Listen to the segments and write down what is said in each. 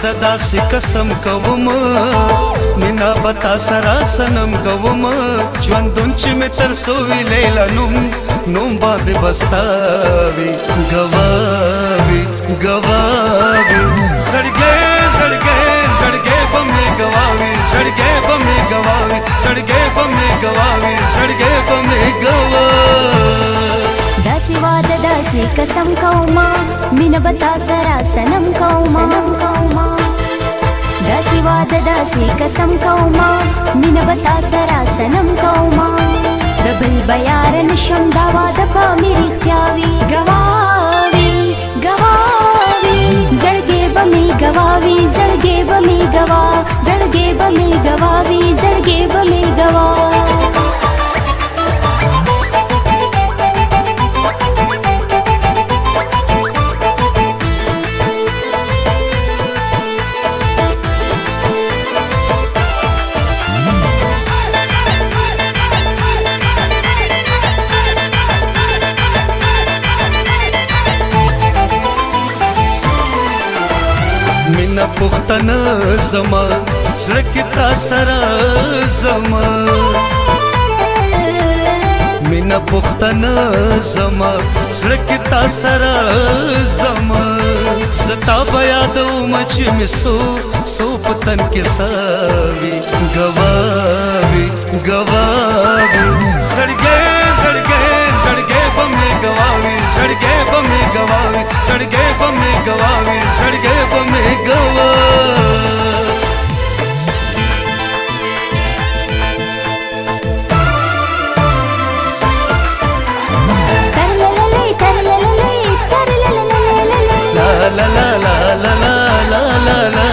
वादा दासी कसम कवम मिना बता सरा सनम कवम ژوندون چې می تر سووي لیلا نوم باندې بستاوي گواوي گواوي زړګي زړګي زړګي بمې گواوي زړګي بمې گواوي زړګي بمې گواوي زړګي بمې گواوي داسې واده داسې قسم کوما مینه بتا سرا سنم کوما داسې واده داسې قسم کوما مینه بتا سرا سنم کوما د بل بیار نشم دا واده په مې رښتیاوي گواوي گواوي زړګې به مې گواوي زړګې به مې گوا زړګې به مې گواوي زړګې به مې گوا مینا پختنه زما زړه کې تا سره زما مینا پختنه زما زړه کې تا سره زما ستا بیا د مچ می سو پتن کې ساوي گواوي گواوي زړګي زړګي زړګي بمې گواوي زړګي بمې گواوي زړګي بمې گواوي زړګي بمې گواوي لا لا لا لا لا لا لا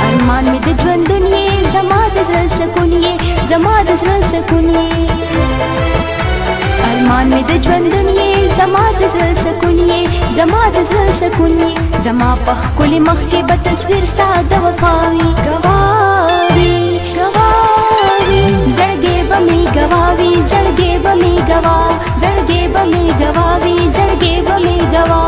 ارمان می د ژوند دنیا زما د زړه سکون یې زما د زړه سکون یې ارمان می د ژوند دنیا زما د زړه سکون یې زما د زړه سکون یې زما په ښکلي مخ کې به تصویر ستا د وفاوي گواوي گواوي زړګې به مې گواوي زړګې به مې گوا زړګې به مې گواوي زړګې به مې گوا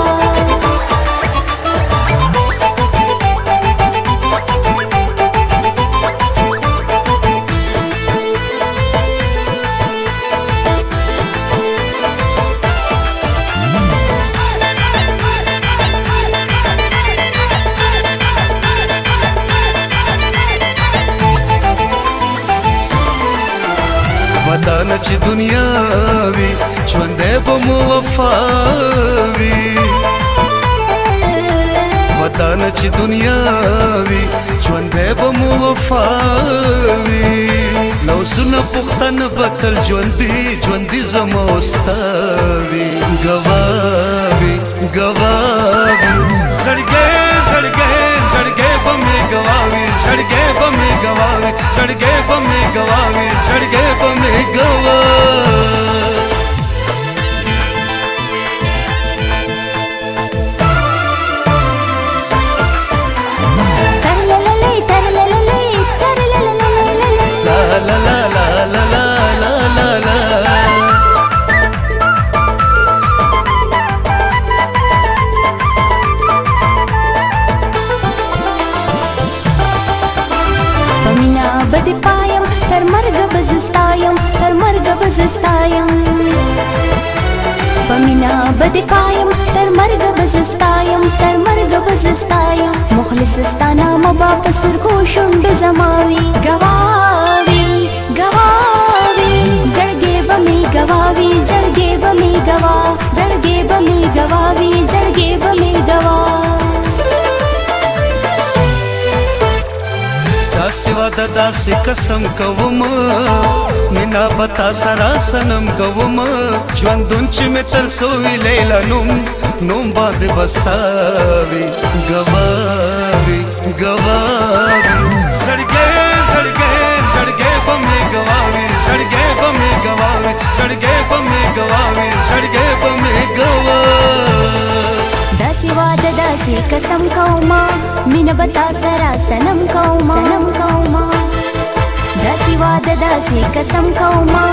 ودانه چې دنیا وي ژوندې به مو وفا وي ودانه چې دنیا وي ژوندې به مو وفا وي لو سونه پختنه بتل ژوندې زما واستاوي گواوي گواوي زړګي زړګي زړګي به مې گواوي زړګي به مې گواوي زړګي به مې گواوي زړګي به مې گواوي بدی پایم تر مرګ بزستایم تر مرګ بزستایم پمینا بدی پایم تر مرګ بزستایم تر مرګ بزستایم مخلص ستانا مبا پسرګو شوند زماوي گواوي گواوي زړګې بمې گواوي زړګې بمې گوا زړګې بمې گواوي زړګې بمې گوا داسې واده داسې قسم کوم مینا بتا سرا سنم کوم ژوندون چې می تر سووي لیلا نوم باندې بستاوي گواوي گواوي زړګي زړګي زړګي بمې گواوي زړګي بمې گواوي زړګي بمې گواوي زړګي بمې گواوي داسې واده داسې قسم کوما مینه بتا سرا سنم کوما داسې واده داسې قسم کوما